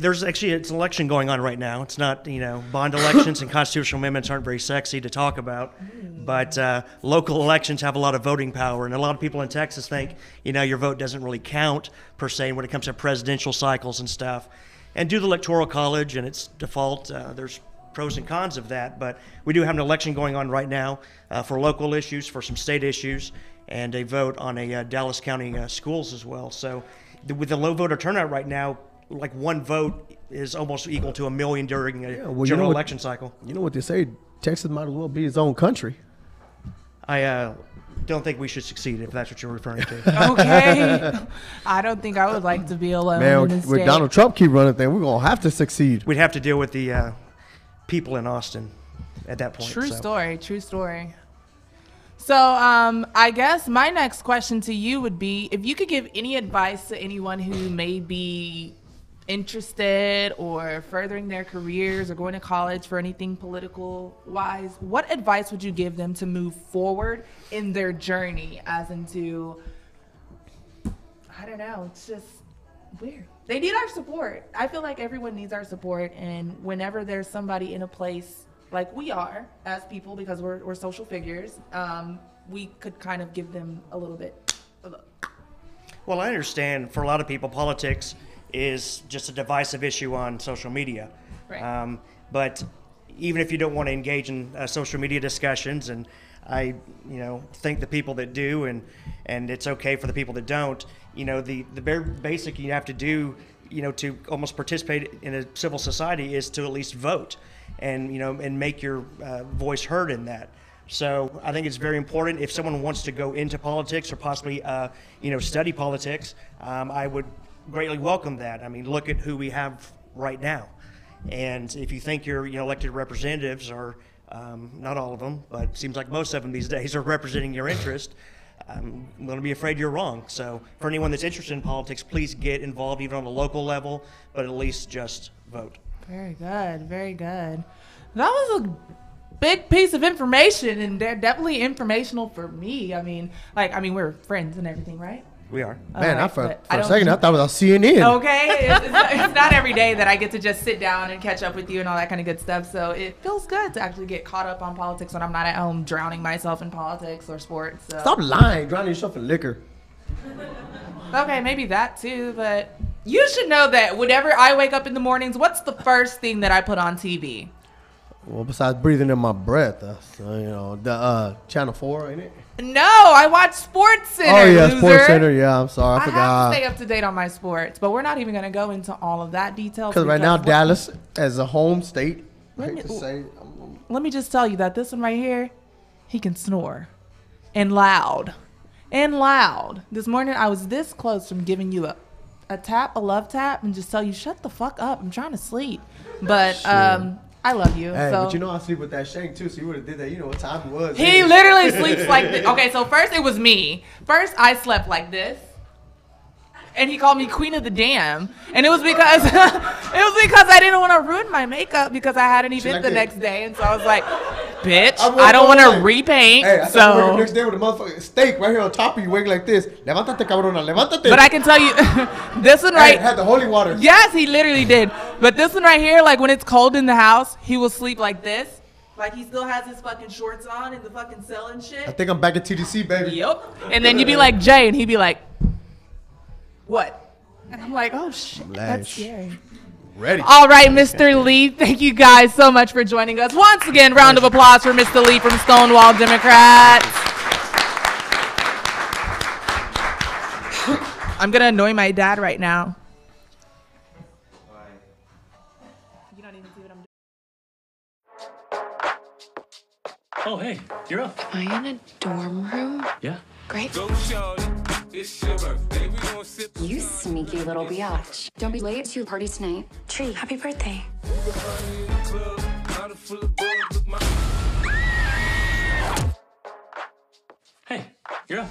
there's actually it's an election going on right now. It's not, bond elections and constitutional amendments aren't very sexy to talk about, but local elections have a lot of voting power, and a lot of people in Texas think, your vote doesn't really count per se when it comes to presidential cycles and stuff. And due to the Electoral College and its default, there's pros and cons of that, but we do have an election going on right now for local issues, for some state issues, and a vote on a Dallas County schools as well. So with the low voter turnout right now, like one vote is almost equal to 1 million during a general election cycle. You know what they say, Texas might as well be its own country. I don't think we should succeed if that's what you're referring to. Okay. I don't think I would like to be alone in this with state. Donald Trump keep running things, we're going to have to succeed. We'd have to deal with the people in Austin at that point. True story. So I guess my next question to you would be, if you could give any advice to anyone who may be interested or furthering their careers or going to college for anything political wise, what advice would you give them to move forward in their journey as into, I don't know, it's just weird. They need our support. I feel like everyone needs our support, and whenever there's somebody in a place like we are as people, because we're social figures, we could kind of give them a little bit of a... Well, I understand for a lot of people, politics is just a divisive issue on social media. Right. But even if you don't want to engage in social media discussions, and I, think the people that do, and it's okay for the people that don't, the very basic you have to do, to almost participate in a civil society is to at least vote and, and make your voice heard in that. So I think it's very important if someone wants to go into politics or possibly, study politics, I would greatly welcome that. I mean, look at who we have right now. And if you think your elected representatives are, not all of them, but it seems like most of them these days are representing your interest, I'm going to be afraid you're wrong. So for anyone that's interested in politics, please get involved even on the local level, but at least just vote. Very good, very good. That was a big piece of information, and they're definitely informational for me. I mean, we're friends and everything, right? We are. Man, for a second, I thought it was on CNN. Okay, it's not every day that I get to just sit down and catch up with you and all that kind of good stuff. So it feels good to actually get caught up on politics when I'm not at home drowning myself in politics or sports. So. Stop lying, drowning yourself in liquor. Okay, maybe that too, but you should know that whenever I wake up in the mornings, what's the first thing that I put on TV? Well, besides breathing in my breath, the Channel 4, ain't it? No, I watch Sports Center. Oh yeah, loser. Sports Center. Yeah, I'm sorry, I have forgot. to stay up to date on my sports, but we're not even going to go into all of that detail. Because right now, Dallas, as a home state, let me just tell you that this one right here, he can snore, and loud. This morning, I was this close from giving you a love tap, and just tell you, shut the fuck up. I'm trying to sleep, but I love you. Hey, so. but you know I sleep with that shank too, so you would have did that. You know what time it was. He literally sleeps like this. Okay, so first it was me. First I slept like this. And he called me Queen of the Damn. And it was because I didn't want to ruin my makeup because I had an event the next day. And so I was like, bitch, I don't want to repaint. Hey, I so the next day with a motherfucking steak right here on top of you, waiting like this. Levántate, cabrona, levántate. But I can tell you, this one right. Had the holy water. Yes, he literally did. But this one right here, like when it's cold in the house, he will sleep like this. Like he still has his fucking shorts on in the fucking cell and shit. I think I'm back at TDC, baby. Yep. And then you'd be like, Jay, and he'd be like, what? And I'm like, oh shit, that's scary. Ready. All right, Mr. Lee, thank you guys so much for joining us. Once again, round of applause for Mr. Lee from Stonewall Democrats. I'm going to annoy my dad right now. You don't even see what I'm doing. Oh, hey, you're up. Am I in a dorm room? Yeah. Great. It's your birthday. We gon' sip. You sneaky little biatch. Don't be late to your party tonight. Tree, happy birthday. Hey, you're up.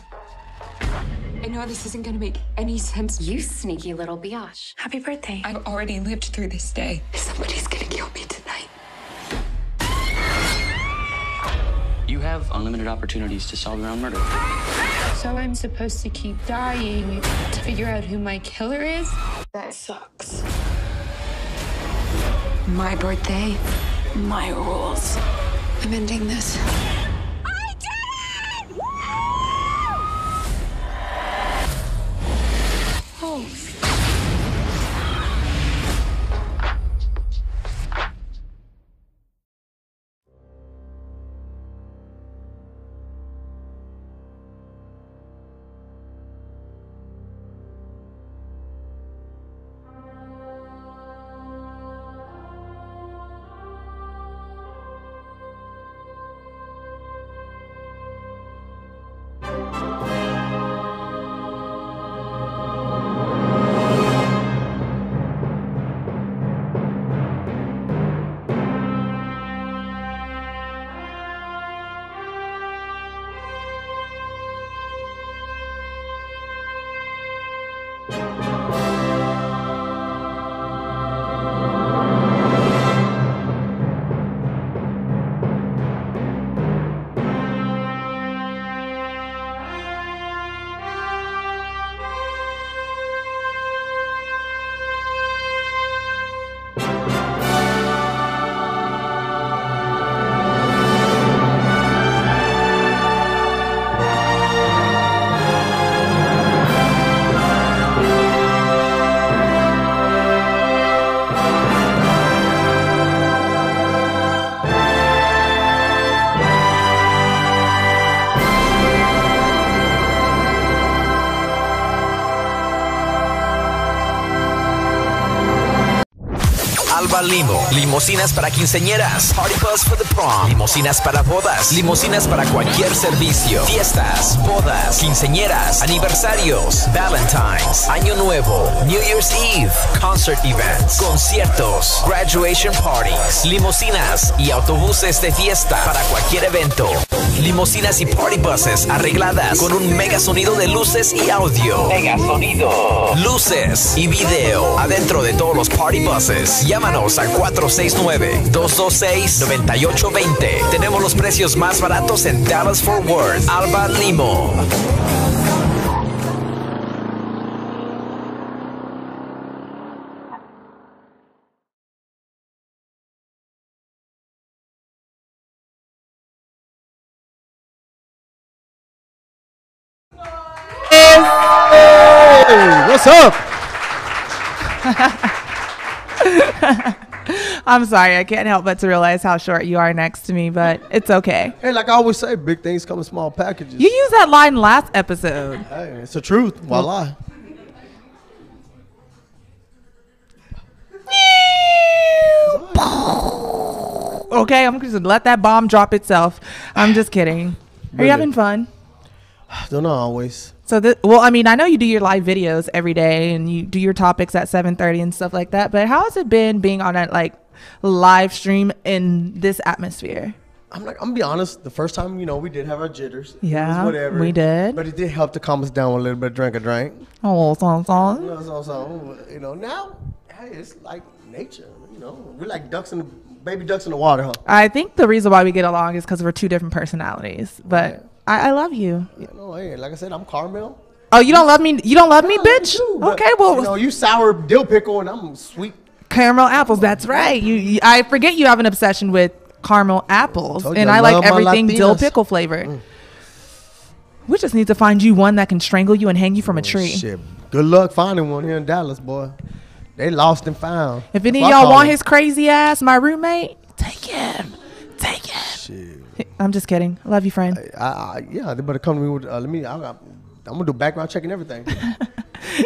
I know this isn't gonna make any sense. You sneaky little biatch. Happy birthday. I've already lived through this day. Somebody's gonna kill me tonight. You have unlimited opportunities to solve your own murder. So I'm supposed to keep dying to figure out who my killer is? That sucks. My birthday, my rules. I'm ending this. I did it! Oh. Alba Limo, limusinas para quinceañeras, party bus for the prom, limusinas para bodas, limusinas para cualquier servicio, fiestas, bodas, quinceañeras, aniversarios, Valentine's, Año Nuevo, New Year's Eve, concert events, conciertos, graduation parties, limusinas y autobuses de fiesta para cualquier evento. Limusinas y party buses arregladas con un mega sonido de luces y audio. Mega sonido. Luces y video adentro de todos los party buses. Llámanos al 469-226-9820. Tenemos los precios más baratos en Dallas-Fort Worth. Alba Limo. Hey, what's up? I'm sorry. I can't help but to realize how short you are next to me, but it's okay. Hey, like I always say, big things come in small packages. You used that line last episode. Hey, it's the truth. Voila. Okay, I'm just gonna let that bomb drop itself. I'm just kidding. Are you having fun? Don't know always. So, well, I mean, I know you do your live videos every day and you do your topics at 7:30 and stuff like that. But how has it been being on a live stream in this atmosphere? I'm gonna be honest. The first time, we did have our jitters. Yeah, whatever. we did. But it did help to calm us down a little bit. Drink a drink. Oh, so. Now, hey, it's like nature. We're like baby ducks in the water, huh? I think the reason why we get along is because we're two different personalities. But yeah. I love you. No, hey, like I said, I'm caramel. Oh, you don't love me? You don't love me, bitch? Okay, well, you sour dill pickle and I'm sweet caramel apples. That's right. I forget you have an obsession with caramel apples, and I like everything dill pickle flavored. We just need to find you one that can strangle you and hang you from a tree. Shit. Good luck finding one here in Dallas, boy. They lost and found. If any of y'all want his crazy ass, my roommate, take him. Take him. Shit. I'm just kidding. I love you, friend. Yeah, they better come to me with. I'm gonna do background check and everything.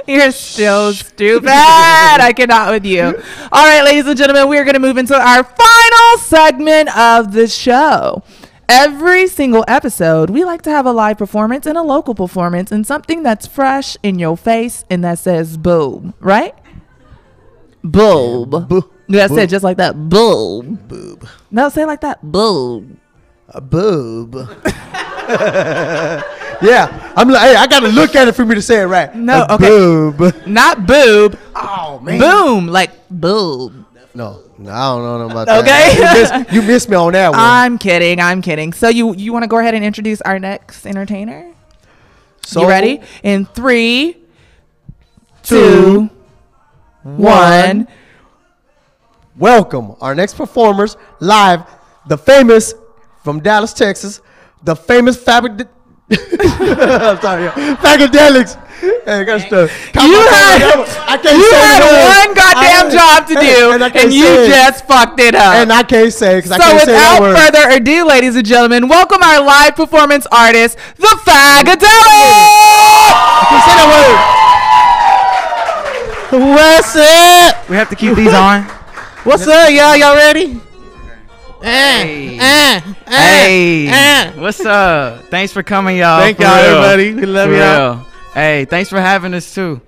You're so stupid. I cannot with you. All right, ladies and gentlemen, we are going to move into our final segment of the show. Every single episode, we like to have a live performance and a local performance and something that's fresh in your face and that says boob, right? Boob. That's it, just like that. Boob. Boob. No, say it like that. Boob. A boob. Yeah, I'm like, hey, I gotta look at it for me to say it right. No, a okay. Boob. Not boob. Oh man. Boom, like boob. No, I don't know about that. Okay. You missed me on that one. I'm kidding. So you want to go ahead and introduce our next entertainer? So you ready? In 3, 2, 1. Welcome our next performers live, the famous from Dallas, Texas, the famous I'm sorry, Fagadelics. Hey, got stuff. You had one goddamn job to do, and you just fucked it up. And I can't say because I so can't say that word. without further ado, ladies and gentlemen, welcome our live performance artist, the Fagadelics. I can't say that word. What's up? We have to keep these on. What's up, y'all? Y'all ready? Hey, what's up? Thanks for coming, y'all. Thank y'all, everybody. We love y'all. Hey, thanks for having us too.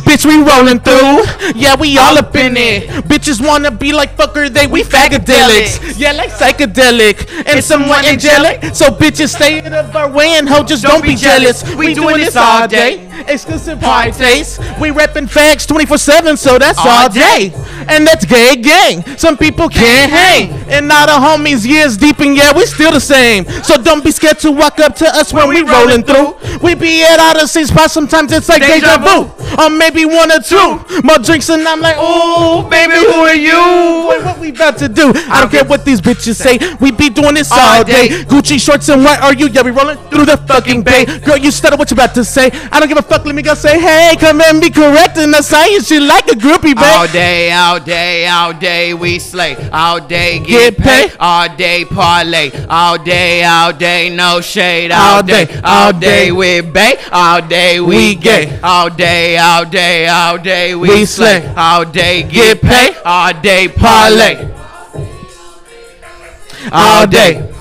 Bitch, we rolling through. Yeah, we all up in it. Bitches wanna be like fucker, we fagadelics. Yeah, like psychedelic and somewhat angelic. So bitches stay out of our way and ho, just don't be jealous. We doing this all day. Exclusive parties. We reppin' fags 24/7, so that's all day. And that's gay gang. Some people can't hang. And now the homies years deep and yeah, we still the same. So don't be scared to walk up to us when we rolling through. We be at out of same spots, sometimes it's like deja vu. Or maybe 1 or 2 more drinks and I'm like, oh, baby, who are you? What we about to do? I don't care what these bitches say. We be doing this all day. Gucci shorts and what are you? Yeah, we rolling through the fucking bay. Girl, you stutter what you about to say. I don't give a fuck. Let me go say, hey, come and be correct in the science. You like a groupie, babe. All day, we slay. All day, get paid. All day, parlay. All day, no shade. All day, we bay. All day, we gay. All day, we slay. All day, get paid. All day, parlay. All day,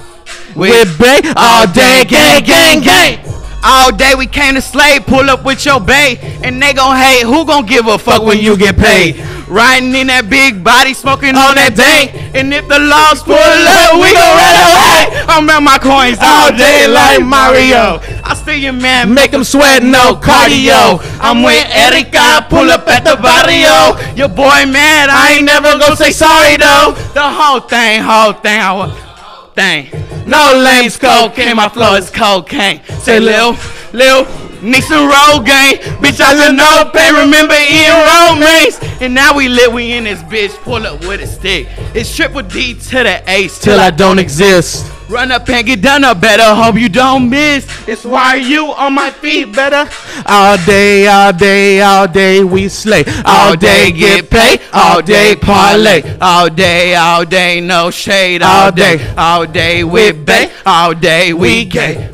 we bay. All day, gang. All day we came to slay, pull up with your bae, and they gon' hate. Who gon' give a fuck when you get paid? Riding in that big body, smoking on that dank. And if the laws pull up, we gon' run away. I'm at my coins all day like Mario. I steal your man, make him sweat, no cardio. I'm with Erica, pull up at the barrio. Your boy mad, I ain't never gon' say sorry though. The whole thing. No lames, cocaine, my flow is cocaine. Say Lil, need some road gang. Bitch, I just know pain, remember eating romaines. And now we lit, we in this bitch, pull up with a stick. It's triple D to the ace till I don't exist. Run up and get done up better. Hope you don't miss. It's why you on my feet better. All day, all day, all day we slay. All day get paid. All day parlay. All day, no shade. All day with bay. All day we gay.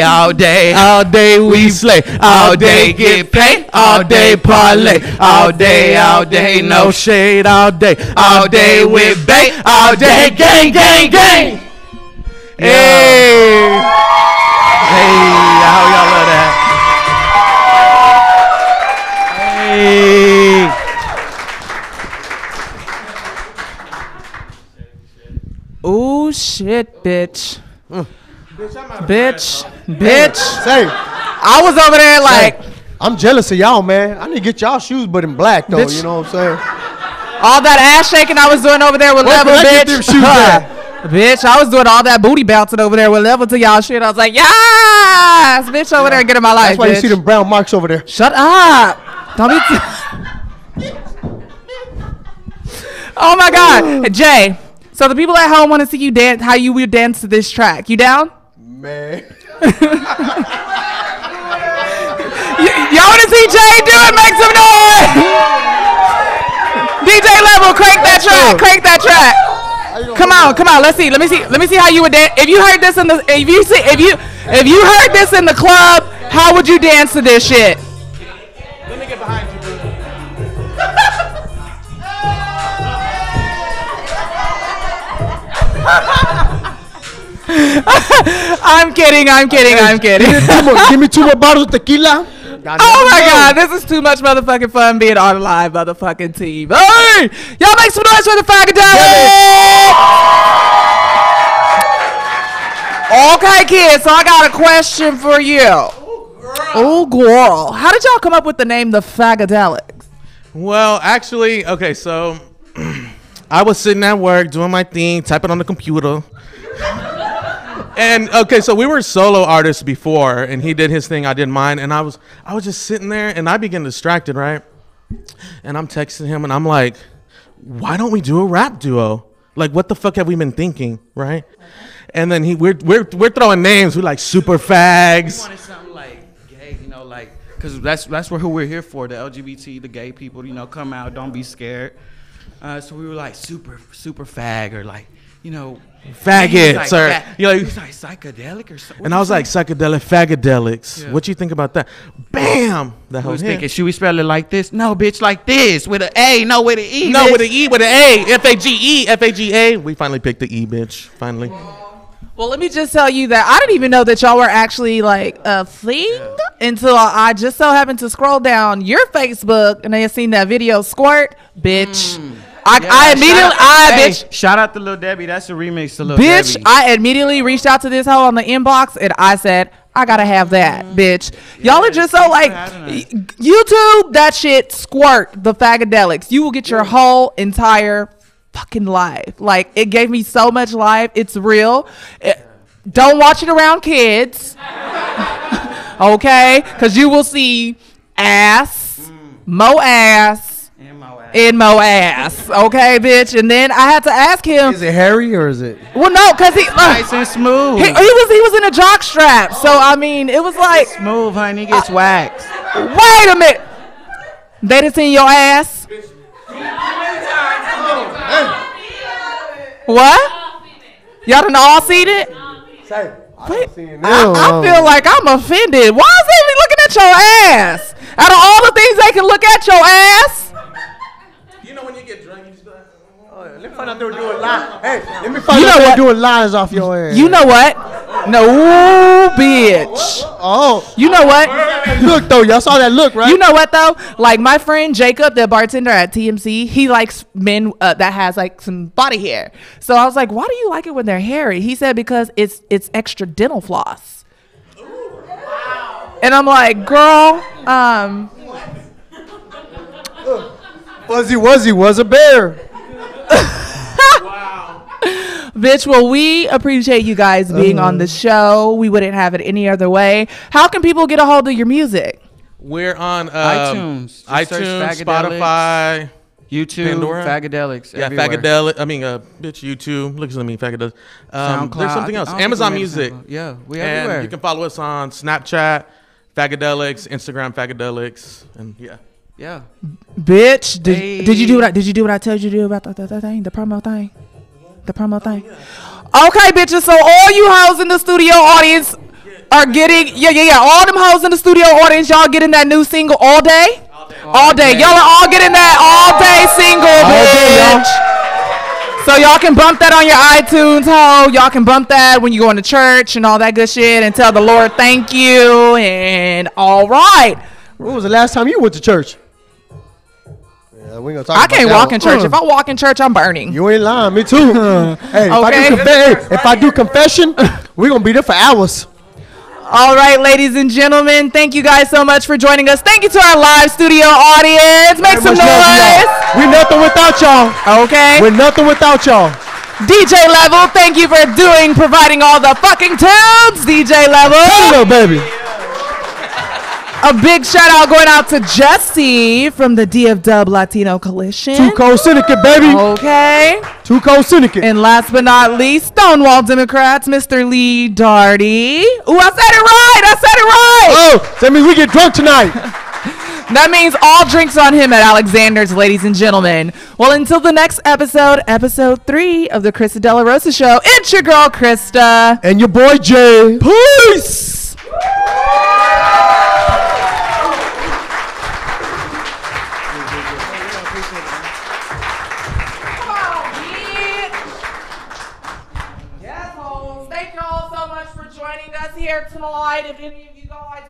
All day we slay. All day get paid. All day parlay. All day, no shade. All day with bay. All day gang, gang, gang. Hey, how y'all love that? Hey. Oh shit, bitch. Bitch. Say, I was over there like. I'm jealous of y'all, man. I need to get y'all shoes, but in black though. Bitch. You know what I'm saying? All that ass shaking I was doing over there with Level, Where can I bitch. get them shoes at? Bitch, I was doing all that booty bouncing over there with Level to y'all shit. I was like, yes, bitch, over there getting my life. That's why bitch. you see them brown marks over there. Shut up. Don't be. Oh my God, Jay. So the people at home want to see you dance. How you would dance to this track? You down? Man. Y'all want to see Jay do it? Make some noise. DJ Level, crank that track. Crank that track. Come on. Let me see how you would dance. If you heard this in the, if you heard this in the club, how would you dance to this shit? Let me get behind you, boo. I'm kidding. Give me 2 more bottles of tequila. Oh my God, this is too much motherfucking fun being on live motherfucking TV. Hey, y'all make some noise for the Fagadelic. Okay, kids, so I got a question for you. Oh, girl. How did y'all come up with the name the Fagadelics? Well, actually, okay, so I was sitting at work doing my thing, typing on the computer. And okay, so we were solo artists before, and he did his thing, I did mine, and I was just sitting there, and I began distracted, right? And I'm texting him, and I'm like, why don't we do a rap duo? Like, what the fuck have we been thinking, right? And then we're throwing names. We're like super fags. We wanted something like gay, you know, like, because that's who we're here for, the LGBT, the gay people, you know, come out, don't be scared. So we were like super fag, or like, you know, faggots, or he was like psychedelic or something. And I was like, psychedelic fagadelics. Yeah. What you think about that? Bam! I was thinking, should we spell it like this? No, bitch, like this, with an A, no, with an E. No, bitch. with an E, with an A. F-A-G-E. We finally picked the E, bitch. Finally. Well, let me just tell you that I didn't even know that y'all were actually like a thing until I just so happened to scroll down your Facebook and I had seen that video Squirt, bitch. I immediately, bitch. Shout out to Lil Debbie. That's a remix to Lil Bitch, Debbie. I immediately reached out to this hoe on the inbox and I said, I gotta have that, bitch. Y'all are just so like, YouTube that shit, Squirt, the Fagadelics. You will get your whole entire fucking life. Like, it gave me so much life. It's real. Don't watch it around kids. Okay? Because you will see ass, mo ass, and mo ass. Okay, bitch? And then I had to ask him. Is it hairy or is it? Well, no, because he. Nice and smooth. He was in a jock strap. So, I mean, it was like. Smooth, honey. Gets waxed. Wait a minute. They done seen your ass? What? Y'all done all seen it? I feel like I'm offended. Why is they looking at your ass? Out of all the things they can look at your ass. You know when you get drunk, you just be like, let me find out they were doing lines. Hey, let me find out they were doing lines off your ass. You know what? No, bitch. Oh. You know what? Look, though. Y'all saw that look, right? You know what, though? Like, my friend Jacob, the bartender at TMC, he likes men that has, like, some body hair. So I was like, why do you like it when they're hairy? He said, because it's extra dental floss. And I'm like, girl, Fuzzy Wuzzy was a bear. Bitch, well, we appreciate you guys being on the show. We wouldn't have it any other way. How can people get a hold of your music? We're on iTunes, Spotify, YouTube, Pandora? Fagadelics. Yeah, everywhere. Fagadelic. I mean, bitch, YouTube. Listen to me, Fagadelics. SoundCloud. There's something else. I don't think Amazon we made a Music. SoundCloud. Yeah, we and everywhere. you can follow us on Snapchat, Fagadelics, Instagram, Fagadelics, and yeah. Yeah. Bitch, did you do what I told you to do about the thing, the promo thing? The promo thing. Okay, bitches. So all you hoes in the studio audience are getting all them hoes in the studio audience, y'all getting that new single all day? All day. Y'all are all getting that all day single, bitch. So y'all can bump that on your iTunes, ho. Y'all can bump that when you go into church and all that good shit and tell the Lord thank you and all right. When was the last time you went to church? Yeah, we gonna talk I about can't that walk one. in church. If I walk in church, I'm burning. You ain't lying. Me too. Hey, Okay. if I do confession, we're gonna be there for hours. All right, ladies and gentlemen, thank you guys so much for joining us. Thank you to our live studio audience. Make some Very much love to noise. y'all. We nothing without y'all. Okay. We're nothing without y'all. DJ Level, thank you for providing all the fucking tunes. DJ Level. Hello, baby. A big shout out going out to Jesse from the DFW Latino Coalition. Two Cold Syndicate, baby. Okay. Two Cold Syndicate. And last but not least, Stonewall Democrats, Mr. Lee Darty. Ooh, I said it right. Oh, that means we get drunk tonight. That means all drinks on him at Alexander's, ladies and gentlemen. Well, until the next episode 3 of the Krista De La Rosa Show, it's your girl, Krista. And your boy, Jay. Peace. Thank you all so much for joining us here tonight. If any of you guys